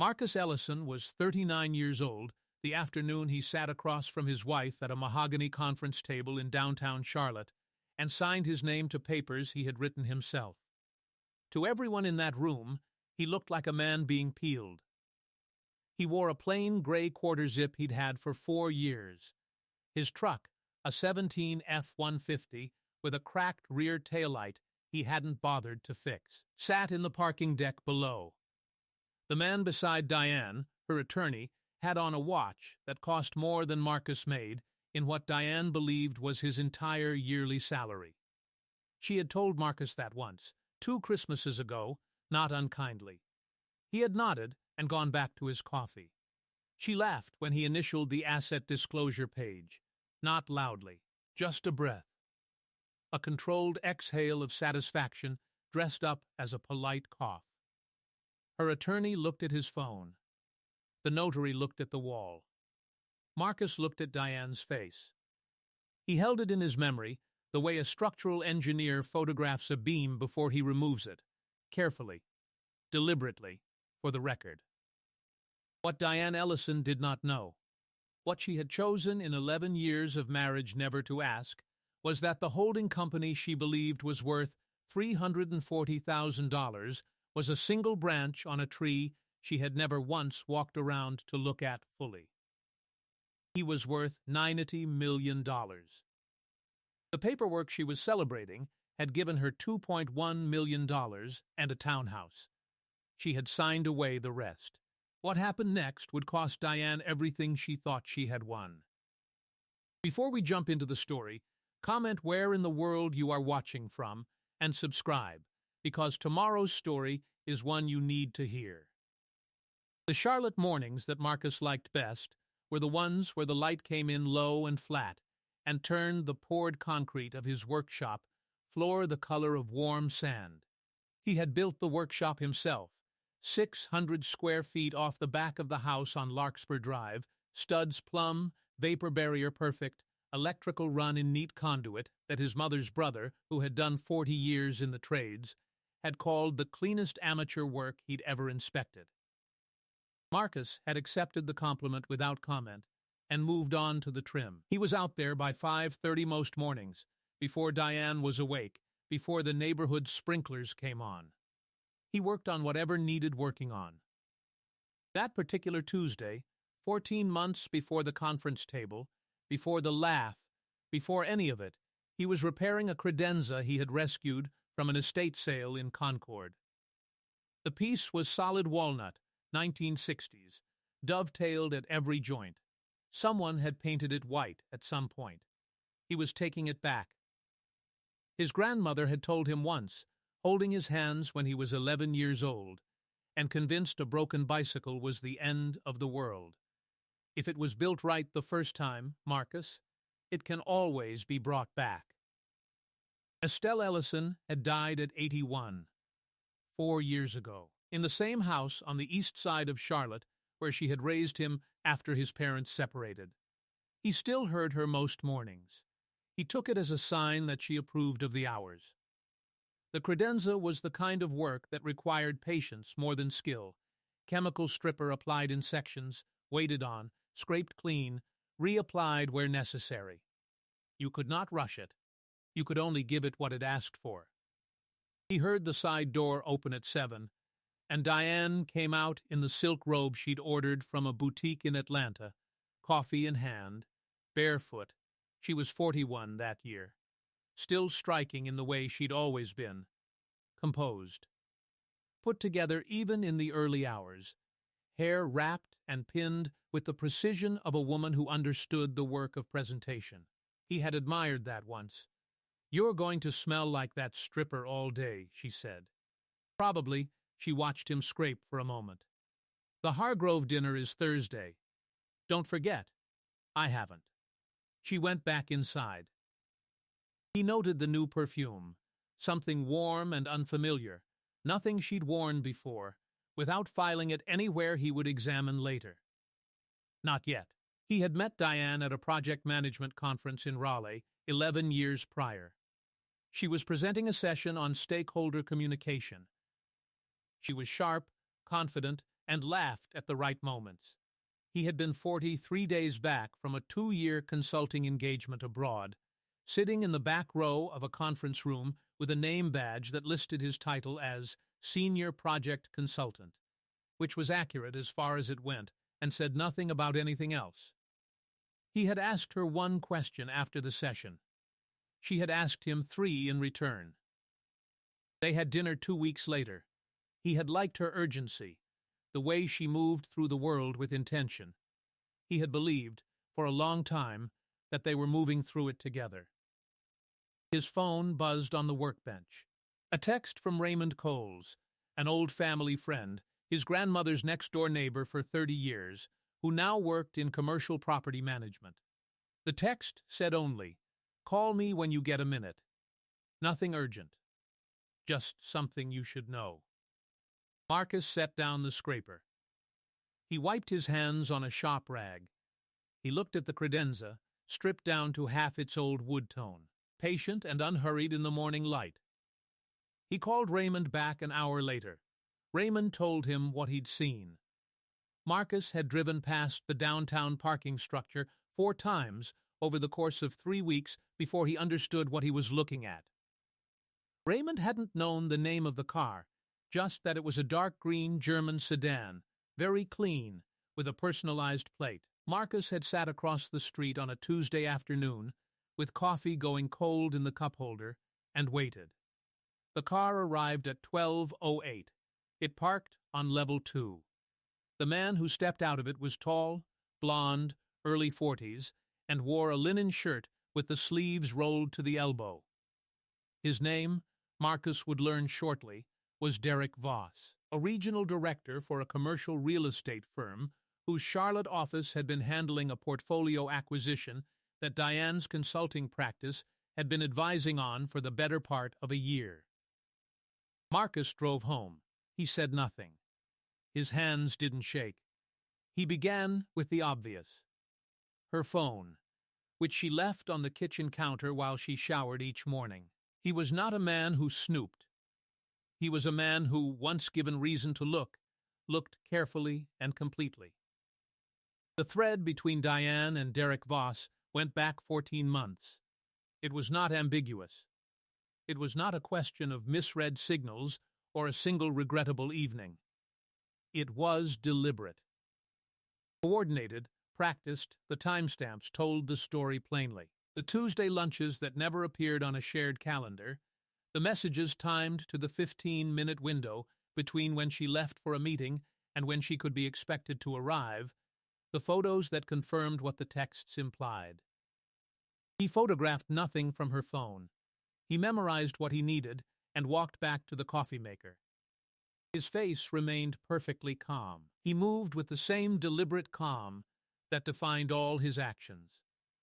Marcus Ellison was 39 years old the afternoon he sat across from his wife at a mahogany conference table in downtown Charlotte and signed his name to papers he had written himself. To everyone in that room, he looked like a man being peeled. He wore a plain gray quarter-zip he'd had for 4 years. His truck, a 17 F-150 with a cracked rear taillight he hadn't bothered to fix, sat in the parking deck below. The man beside Diane, her attorney, had on a watch that cost more than Marcus made in what Diane believed was his entire yearly salary. She had told Marcus that once, 2 Christmases ago, not unkindly. He had nodded and gone back to his coffee. She laughed when he initialed the asset disclosure page, not loudly, just a breath. A controlled exhale of satisfaction dressed up as a polite cough. Her attorney looked at his phone. The notary looked at the wall. Marcus looked at Diane's face. He held it in his memory the way a structural engineer photographs a beam before he removes it, carefully, deliberately, for the record. What Diane Ellison did not know, what she had chosen in 11 years of marriage never to ask, was that the holding company she believed was worth $340,000 was a single branch on a tree she had never once walked around to look at fully. He was worth $90 million. The paperwork she was celebrating had given her $2.1 million and a townhouse. She had signed away the rest. What happened next would cost Diane everything she thought she had won. Before we jump into the story, comment where in the world you are watching from and subscribe, because tomorrow's story is one you need to hear. The Charlotte mornings that Marcus liked best were the ones where the light came in low and flat and turned the poured concrete of his workshop floor the color of warm sand. He had built the workshop himself, 600 square feet off the back of the house on Larkspur Drive, studs plumb, vapor barrier perfect, electrical run in neat conduit that his mother's brother, who had done 40 years in the trades, had called the cleanest amateur work he'd ever inspected. Marcus had accepted the compliment without comment and moved on to the trim. He was out there by 5:30 most mornings, before Diane was awake, before the neighborhood sprinklers came on. He worked on whatever needed working on. That particular Tuesday, 14 months before the conference table, before the laugh, before any of it, he was repairing a credenza he had rescued from an estate sale in Concord. The piece was solid walnut, 1960s, dovetailed at every joint. Someone had painted it white at some point. He was taking it back. His grandmother had told him once, holding his hands when he was 11 years old, and convinced a broken bicycle was the end of the world. If it was built right the first time, Marcus, it can always be brought back. Estelle Ellison had died at 81, 4 years ago, in the same house on the east side of Charlotte where she had raised him after his parents separated. He still heard her most mornings. He took it as a sign that she approved of the hours. The credenza was the kind of work that required patience more than skill. Chemical stripper applied in sections, waited on, scraped clean, reapplied where necessary. You could not rush it. You could only give it what it asked for. He heard the side door open at 7, and Diane came out in the silk robe she'd ordered from a boutique in Atlanta, coffee in hand, barefoot. She was 41 that year, still striking in the way she'd always been, composed. Put together even in the early hours, hair wrapped and pinned with the precision of a woman who understood the work of presentation. He had admired that once. "You're going to smell like that stripper all day," she said. Probably, she watched him scrape for a moment. "The Hargrove dinner is Thursday. Don't forget." "I haven't." She went back inside. He noted the new perfume, something warm and unfamiliar, nothing she'd worn before, without filing it anywhere he would examine later. Not yet. He had met Diane at a project management conference in Raleigh 11 years prior. She was presenting a session on stakeholder communication. She was sharp, confident, and laughed at the right moments. He had been 43 days back from a 2-year consulting engagement abroad, sitting in the back row of a conference room with a name badge that listed his title as Senior Project Consultant, which was accurate as far as it went and said nothing about anything else. He had asked her one question after the session. She had asked him 3 in return. They had dinner 2 weeks later. He had liked her urgency, the way she moved through the world with intention. He had believed, for a long time, that they were moving through it together. His phone buzzed on the workbench. A text from Raymond Coles, an old family friend, his grandmother's next-door neighbor for 30 years, who now worked in commercial property management. The text said only, "Call me when you get a minute." Nothing urgent. Just something you should know. Marcus set down the scraper. He wiped his hands on a shop rag. He looked at the credenza, stripped down to half its old wood tone, patient and unhurried in the morning light. He called Raymond back an hour later. Raymond told him what he'd seen. Marcus had driven past the downtown parking structure 4 times over the course of 3 weeks before he understood what he was looking at. Raymond hadn't known the name of the car, just that it was a dark green German sedan, very clean, with a personalized plate. Marcus had sat across the street on a Tuesday afternoon, with coffee going cold in the cup holder, and waited. The car arrived at 12:08. It parked on level 2. The man who stepped out of it was tall, blond, early 40s, and wore a linen shirt with the sleeves rolled to the elbow. His name, Marcus would learn shortly, was Derek Voss, a regional director for a commercial real estate firm whose Charlotte office had been handling a portfolio acquisition that Diane's consulting practice had been advising on for the better part of a year. Marcus drove home. He said nothing. His hands didn't shake. He began with the obvious. Her phone, which she left on the kitchen counter while she showered each morning. He was not a man who snooped. He was a man who, once given reason to look, looked carefully and completely. The thread between Diane and Derek Voss went back 14 months. It was not ambiguous. It was not a question of misread signals or a single regrettable evening. It was deliberate. Coordinated, practiced, the timestamps told the story plainly. The Tuesday lunches that never appeared on a shared calendar, the messages timed to the 15-minute window between when she left for a meeting and when she could be expected to arrive, the photos that confirmed what the texts implied. He photographed nothing from her phone. He memorized what he needed and walked back to the coffee maker. His face remained perfectly calm. He moved with the same deliberate calm that defined all his actions.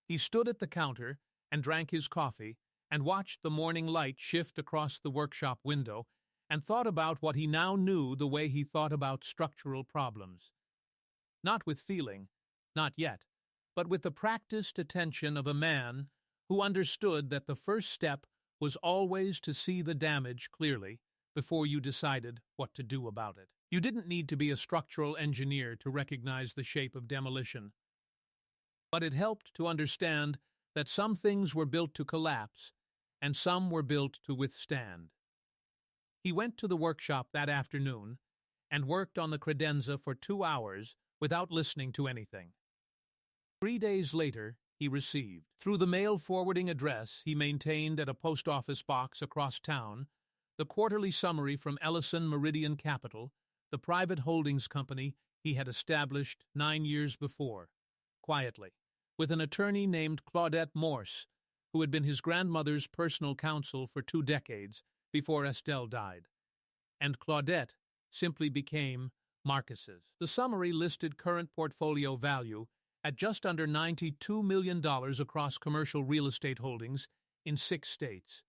He stood at the counter and drank his coffee and watched the morning light shift across the workshop window and thought about what he now knew the way he thought about structural problems. Not with feeling, not yet, but with the practiced attention of a man who understood that the first step was always to see the damage clearly before you decided what to do about it. You didn't need to be a structural engineer to recognize the shape of demolition, but it helped to understand that some things were built to collapse and some were built to withstand. He went to the workshop that afternoon and worked on the credenza for 2 hours without listening to anything. 3 days later, he received, through the mail forwarding address he maintained at a post office box across town, the quarterly summary from Ellison Meridian Capital, the private holdings company he had established 9 years before, quietly, with an attorney named Claudette Morse, who had been his grandmother's personal counsel for 2 decades before Estelle died. And Claudette simply became Marcus's. The summary listed current portfolio value at just under $92 million across commercial real estate holdings in 6 states,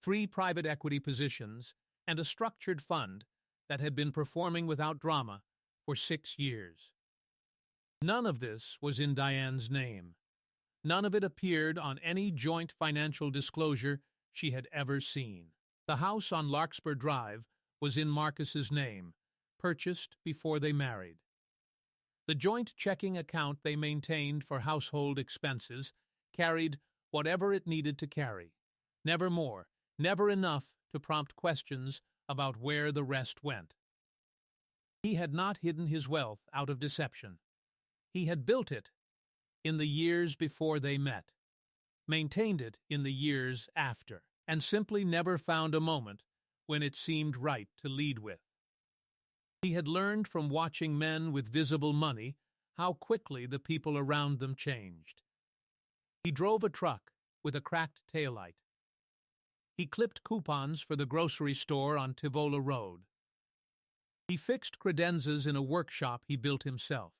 3 private equity positions, and a structured fund that had been performing without drama for 6 years. None of this was in Diane's name. None of it appeared on any joint financial disclosure she had ever seen. The house on Larkspur Drive was in Marcus's name, purchased before they married. The joint checking account they maintained for household expenses carried whatever it needed to carry. Never more, never enough to prompt questions about where the rest went. He had not hidden his wealth out of deception. He had built it in the years before they met, maintained it in the years after, and simply never found a moment when it seemed right to lead with. He had learned from watching men with visible money how quickly the people around them changed. He drove a truck with a cracked taillight. He clipped coupons for the grocery store on Tivola Road. He fixed credenzas in a workshop he built himself.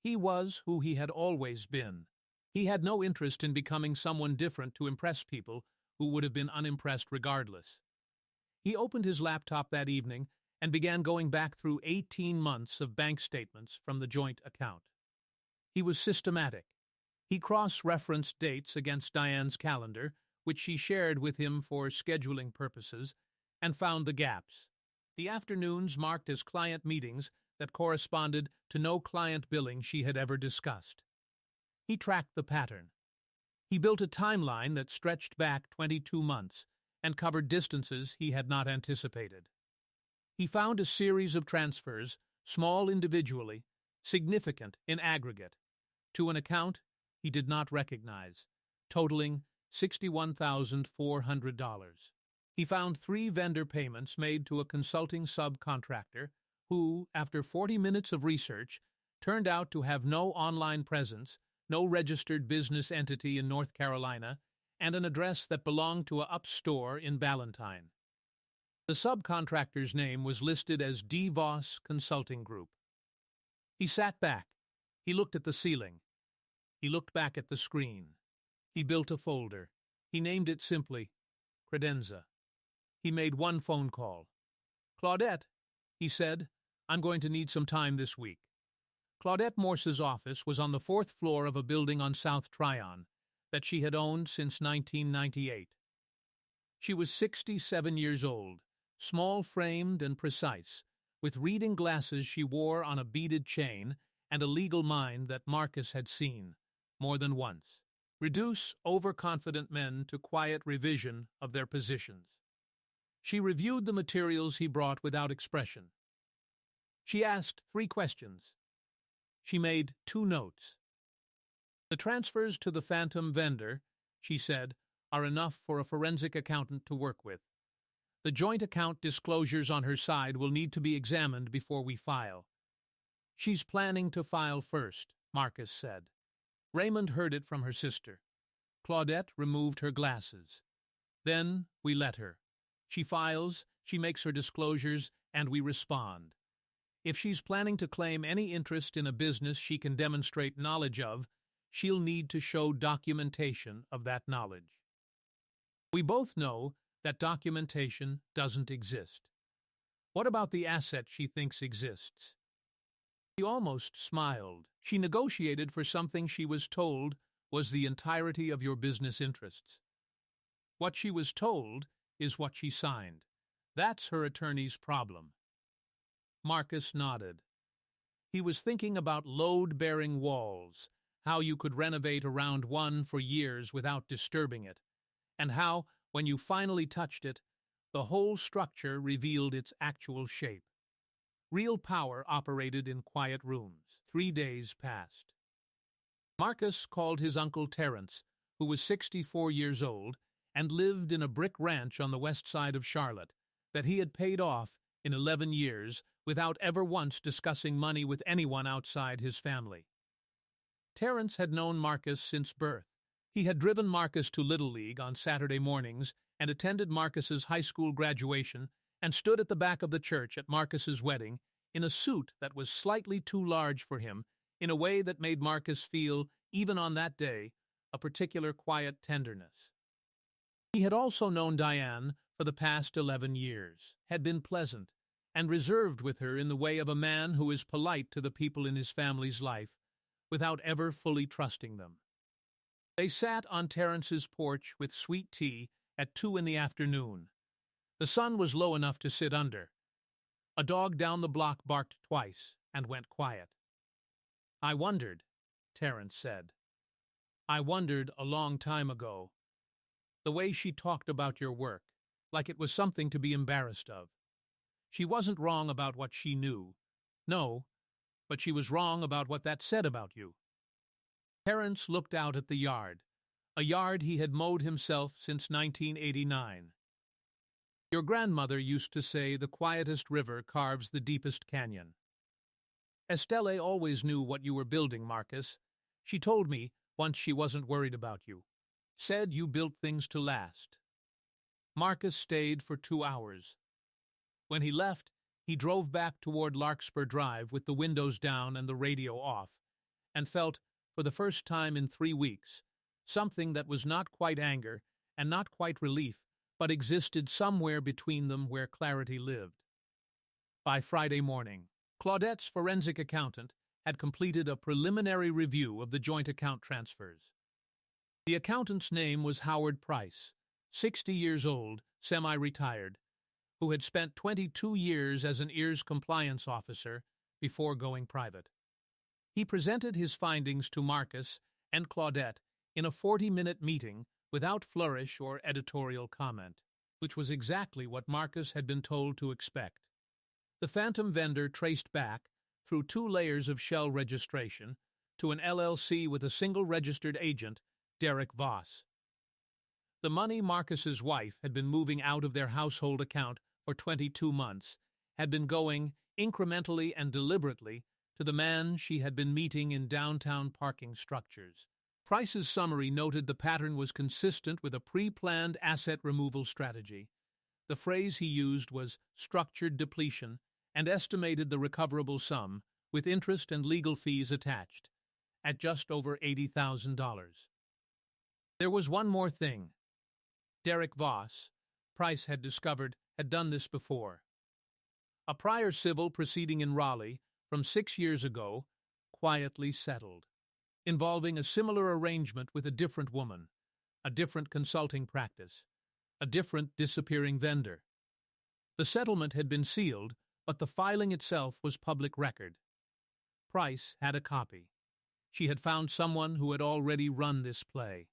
He was who he had always been. He had no interest in becoming someone different to impress people who would have been unimpressed regardless. He opened his laptop that evening and began going back through 18 months of bank statements from the joint account. He was systematic. He cross-referenced dates against Diane's calendar, which she shared with him for scheduling purposes, and found the gaps. The afternoons marked as client meetings that corresponded to no client billing she had ever discussed. He tracked the pattern. He built a timeline that stretched back 22 months and covered distances he had not anticipated. He found a series of transfers, small individually, significant in aggregate, to an account he did not recognize, totaling $61,400. He found 3 vendor payments made to a consulting subcontractor who, after 40 minutes of research, turned out to have no online presence, no registered business entity in North Carolina, and an address that belonged to a up-store in Ballantyne. The subcontractor's name was listed as DeVos Consulting Group. He sat back. He looked at the ceiling. He looked back at the screen. He built a folder. He named it simply Credenza. He made one phone call. "Claudette," he said, "I'm going to need some time this week." Claudette Morse's office was on the 4th floor of a building on South Tryon that she had owned since 1998. She was 67 years old, small-framed and precise, with reading glasses she wore on a beaded chain and a legal mind that Marcus had seen, more than once, reduce overconfident men to quiet revision of their positions. She reviewed the materials he brought without expression. She asked 3 questions. She made 2 notes. "The transfers to the phantom vendor," she said, "are enough for a forensic accountant to work with. The joint account disclosures on her side will need to be examined before we file." "She's planning to file first," Marcus said. Raymond heard it from her sister. Claudette removed her glasses. "Then we let her. She files, she makes her disclosures, and we respond. If she's planning to claim any interest in a business she can demonstrate knowledge of, she'll need to show documentation of that knowledge. We both know that documentation doesn't exist. What about the asset she thinks exists?" He almost smiled. "She negotiated for something she was told was the entirety of your business interests. What she was told is what she signed. That's her attorney's problem." Marcus nodded. He was thinking about load-bearing walls, how you could renovate around one for years without disturbing it, and how, when you finally touched it, the whole structure revealed its actual shape. Real power operated in quiet rooms. 3 days passed. Marcus called his uncle Terence, who was 64 years old and lived in a brick ranch on the west side of Charlotte that he had paid off in 11 years without ever once discussing money with anyone outside his family. Terence had known Marcus since birth. He had driven Marcus to Little League on Saturday mornings and attended Marcus's high school graduation and stood at the back of the church at Marcus's wedding in a suit that was slightly too large for him in a way that made Marcus feel, even on that day, a particular quiet tenderness. He had also known Diane for the past 11 years, had been pleasant, and reserved with her in the way of a man who is polite to the people in his family's life, without ever fully trusting them. They sat on Terence's porch with sweet tea at 2 in the afternoon. The sun was low enough to sit under. A dog down the block barked twice and went quiet. "I wondered," Terence said. "I wondered a long time ago. The way she talked about your work, like it was something to be embarrassed of. She wasn't wrong about what she knew. No, but she was wrong about what that said about you." Terence looked out at the yard, a yard he had mowed himself since 1989. "Your grandmother used to say the quietest river carves the deepest canyon. Estelle always knew what you were building, Marcus. She told me once she wasn't worried about you. Said you built things to last." Marcus stayed for 2 hours. When he left, he drove back toward Larkspur Drive with the windows down and the radio off, and felt, for the first time in 3 weeks, something that was not quite anger and not quite relief, but existed somewhere between them where clarity lived. By Friday morning, Claudette's forensic accountant had completed a preliminary review of the joint account transfers. The accountant's name was Howard Price, 60 years old, semi-retired, who had spent 22 years as an EARS compliance officer before going private. He presented his findings to Marcus and Claudette in a 40-minute meeting without flourish or editorial comment, which was exactly what Marcus had been told to expect. The phantom vendor traced back, through 2 layers of shell registration, to an LLC with a single registered agent, Derek Voss. The money Marcus's wife had been moving out of their household account for 22 months had been going, incrementally and deliberately, to the man she had been meeting in downtown parking structures. Price's summary noted the pattern was consistent with a pre-planned asset removal strategy. The phrase he used was structured depletion and estimated the recoverable sum, with interest and legal fees attached, at just over $80,000. There was one more thing. Derek Voss, Price had discovered, had done this before. A prior civil proceeding in Raleigh from 6 years ago quietly settled, involving a similar arrangement with a different woman, a different consulting practice, a different disappearing vendor. The settlement had been sealed, but the filing itself was public record. Price had a copy. She had found someone who had already run this play.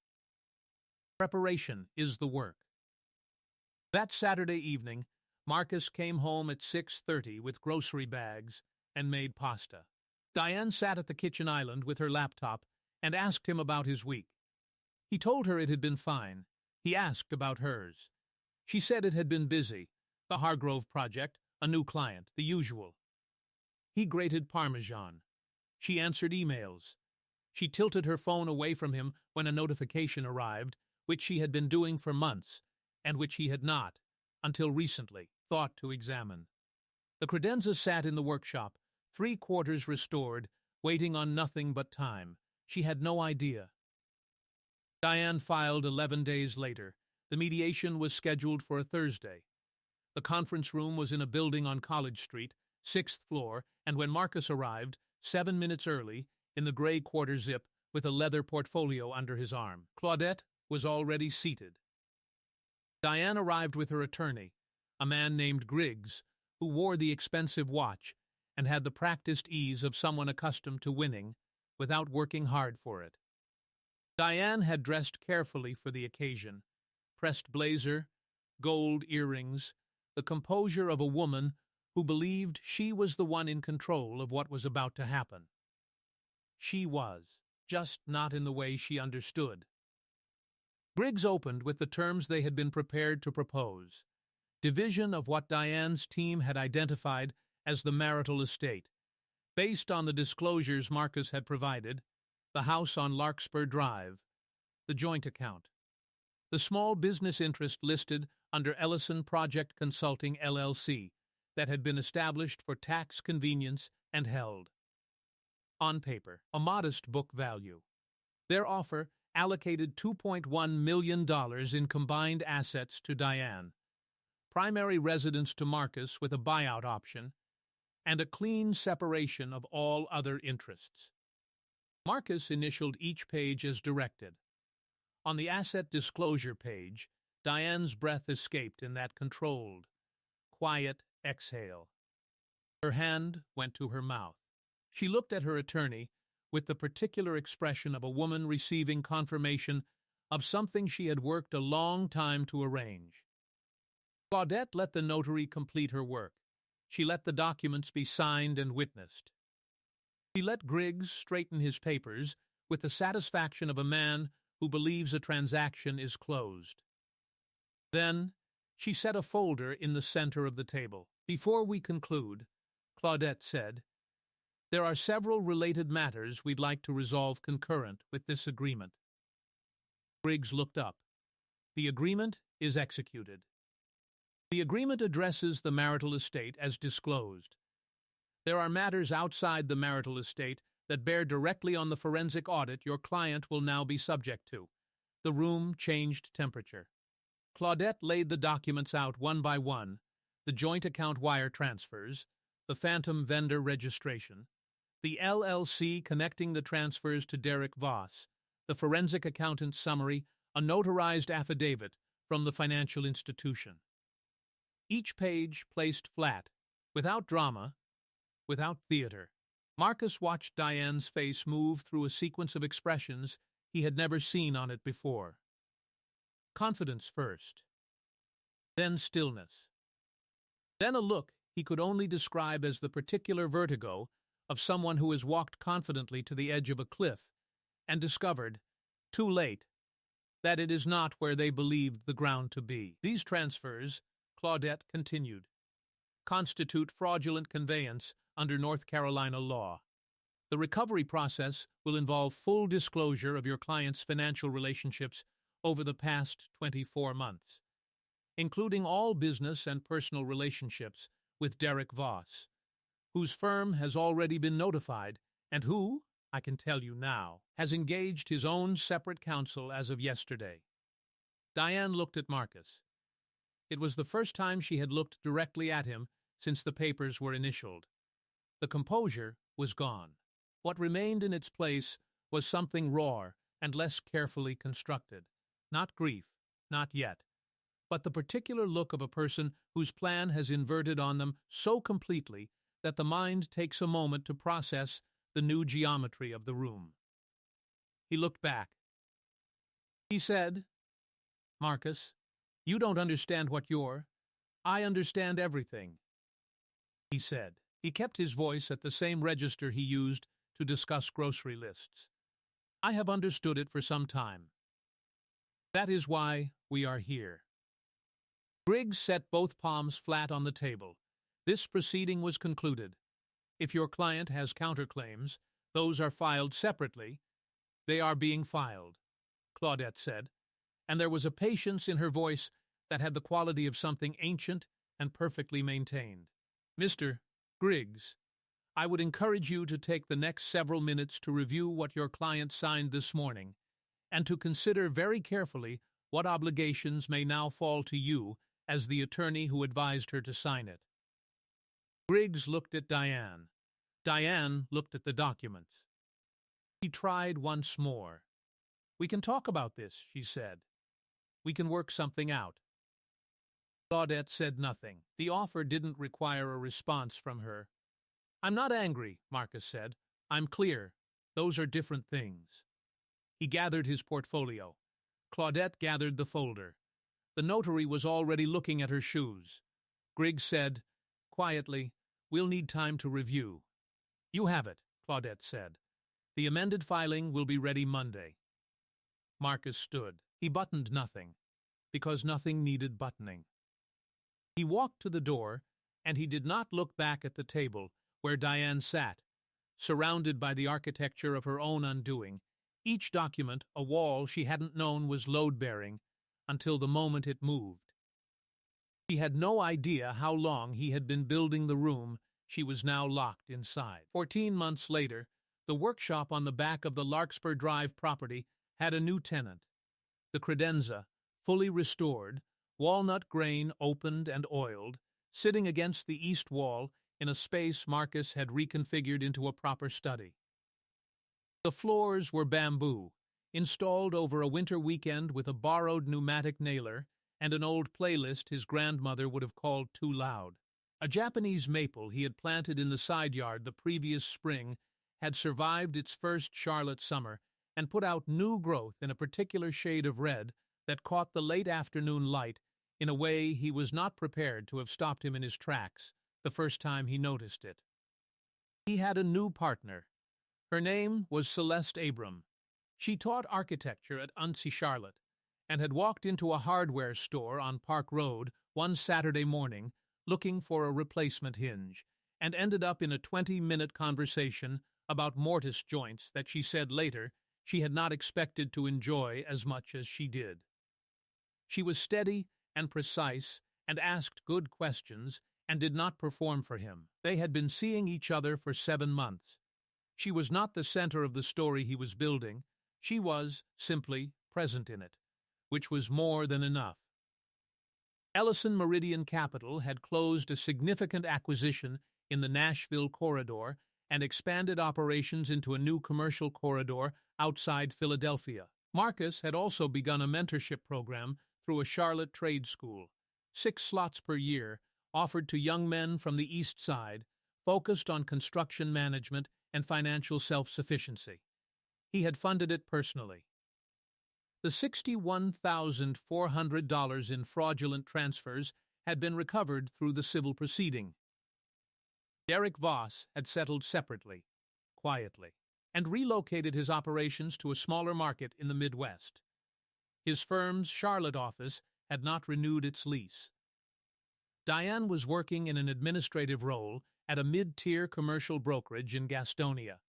Preparation is the work. That Saturday evening, Marcus came home at 6:30 with grocery bags and made pasta. Diane sat at the kitchen island with her laptop and asked him about his week. He told her it had been fine. He asked about hers. She said it had been busy. The Hargrove project, a new client, the usual. He grated Parmesan. She answered emails. She tilted her phone away from him when a notification arrived, which she had been doing for months, and which he had not, until recently, thought to examine. The credenza sat in the workshop, 3/4 restored, waiting on nothing but time. She had no idea. Diane filed 11 days later. The mediation was scheduled for a Thursday. The conference room was in a building on College Street, 6th floor, and when Marcus arrived, 7 minutes early, in the gray quarter zip with a leather portfolio under his arm, Claudette was already seated. Diane arrived with her attorney, a man named Griggs, who wore the expensive watch and had the practiced ease of someone accustomed to winning without working hard for it. Diane had dressed carefully for the occasion, pressed blazer, gold earrings, the composure of a woman who believed she was the one in control of what was about to happen. She was, just not in the way she understood. Griggs opened with the terms they had been prepared to propose. Division of what Diane's team had identified as the marital estate, based on the disclosures Marcus had provided, the house on Larkspur Drive, the joint account, the small business interest listed under Ellison Project Consulting LLC that had been established for tax convenience and held. On paper, a modest book value. Their offer allocated $2.1 million in combined assets to Diane, primary residence to Marcus with a buyout option, and a clean separation of all other interests. Marcus initialed each page as directed. On the asset disclosure page, Diane's breath escaped in that controlled, quiet exhale. Her hand went to her mouth. She looked at her attorney with the particular expression of a woman receiving confirmation of something she had worked a long time to arrange. Claudette let the notary complete her work. She let the documents be signed and witnessed. She let Griggs straighten his papers with the satisfaction of a man who believes a transaction is closed. Then she set a folder in the center of the table. "Before we conclude," Claudette said, "there are several related matters we'd like to resolve concurrent with this agreement." Griggs looked up. "The agreement is executed." "The agreement addresses the marital estate as disclosed. There are matters outside the marital estate that bear directly on the forensic audit your client will now be subject to." The room changed temperature. Claudette laid the documents out one by one: the joint account wire transfers, the phantom vendor registration, the LLC connecting the transfers to Derek Voss, the forensic accountant's summary, a notarized affidavit from the financial institution. Each page placed flat, without drama, without theater. Marcus watched Diane's face move through a sequence of expressions he had never seen on it before. Confidence first, then stillness, then a look he could only describe as the particular vertigo of someone who has walked confidently to the edge of a cliff and discovered, too late, that it is not where they believed the ground to be. "These transfers," Claudette continued, "constitute fraudulent conveyance under North Carolina law. The recovery process will involve full disclosure of your client's financial relationships over the past 24 months, including all business and personal relationships with Derek Voss, whose firm has already been notified and who, I can tell you now, has engaged his own separate counsel as of yesterday." Diane looked at Marcus. It was the first time she had looked directly at him since the papers were initialed. The composure was gone. What remained in its place was something rawer and less carefully constructed. Not grief, not yet, but the particular look of a person whose plan has inverted on them so completely that the mind takes a moment to process the new geometry of the room. He looked back. He said, "Marcus, you don't understand what you're. I understand everything," he said. He kept his voice at the same register he used to discuss grocery lists. "I have understood it for some time. That is why we are here." Griggs set both palms flat on the table. This proceeding was concluded. If your client has counterclaims, those are filed separately. "They are being filed," Claudette said, and there was a patience in her voice that had the quality of something ancient and perfectly maintained. "Mr. Griggs, I would encourage you to take the next several minutes to review what your client signed this morning, and to consider very carefully what obligations may now fall to you as the attorney who advised her to sign it." Griggs looked at Diane. Diane looked at the documents. He tried once more. "We can talk about this," she said. "We can work something out." Claudette said nothing. The offer didn't require a response from her. "I'm not angry," Marcus said. "I'm clear. Those are different things." He gathered his portfolio. Claudette gathered the folder. The notary was already looking at her shoes. Griggs said, quietly, "We'll need time to review." "You have it," Claudette said. "The amended filing will be ready Monday." Marcus stood. He buttoned nothing, because nothing needed buttoning. He walked to the door, and he did not look back at the table where Diane sat, surrounded by the architecture of her own undoing, each document a wall she hadn't known was load-bearing until the moment it moved. He had no idea how long he had been building the room she was now locked inside. 14 months later, the workshop on the back of the Larkspur Drive property had a new tenant. The credenza, fully restored, walnut grain opened and oiled, sitting against the east wall in a space Marcus had reconfigured into a proper study. The floors were bamboo, installed over a winter weekend with a borrowed pneumatic nailer and an old playlist his grandmother would have called too loud. A Japanese maple he had planted in the side yard the previous spring had survived its first Charlotte summer and put out new growth in a particular shade of red that caught the late afternoon light in a way he was not prepared to have stopped him in his tracks the first time he noticed it. He had a new partner. Her name was Celeste Abram. She taught architecture at UNC Charlotte and had walked into a hardware store on Park Road one Saturday morning looking for a replacement hinge, and ended up in a 20-minute conversation about mortise joints that she said later she had not expected to enjoy as much as she did. She was steady and precise and asked good questions and did not perform for him. They had been seeing each other for 7 months. She was not the center of the story he was building. She was, simply, present in it, which was more than enough. Ellison Meridian Capital had closed a significant acquisition in the Nashville corridor and expanded operations into a new commercial corridor outside Philadelphia. Marcus had also begun a mentorship program through a Charlotte trade school, 6 slots per year, offered to young men from the East Side, focused on construction management and financial self-sufficiency. He had funded it personally. The $61,400 in fraudulent transfers had been recovered through the civil proceeding. Derek Voss had settled separately, quietly, and relocated his operations to a smaller market in the Midwest. His firm's Charlotte office had not renewed its lease. Diane was working in an administrative role at a mid-tier commercial brokerage in Gastonia.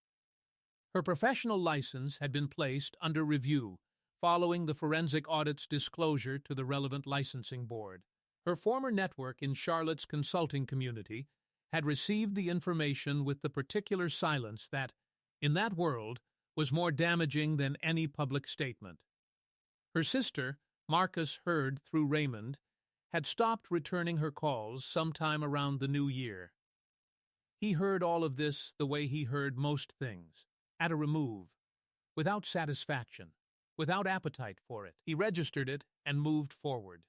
Her professional license had been placed under review following the forensic audit's disclosure to the relevant licensing board. Her former network in Charlotte's consulting community had received the information with the particular silence that, in that world, was more damaging than any public statement. Her sister, Marcus heard through Raymond, had stopped returning her calls sometime around the new year. He heard all of this the way he heard most things, at a remove, without satisfaction, without appetite for it. He registered it and moved forward.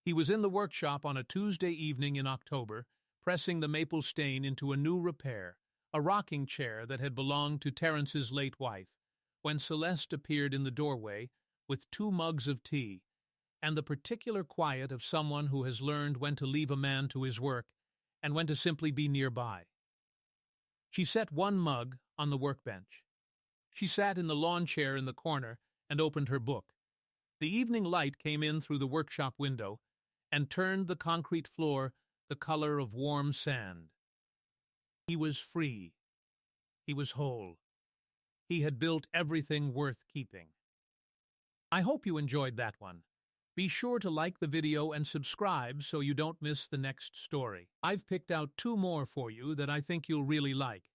He was in the workshop on a Tuesday evening in October, pressing the maple stain into a new repair, a rocking chair that had belonged to Terence's late wife, when Celeste appeared in the doorway with 2 mugs of tea, and the particular quiet of someone who has learned when to leave a man to his work and when to simply be nearby. She set 1 mug on the workbench. She sat in the lawn chair in the corner and opened her book. The evening light came in through the workshop window and turned the concrete floor the color of warm sand. He was free. He was whole. He had built everything worth keeping. I hope you enjoyed that one. Be sure to like the video and subscribe so you don't miss the next story. I've picked out 2 more for you that I think you'll really like.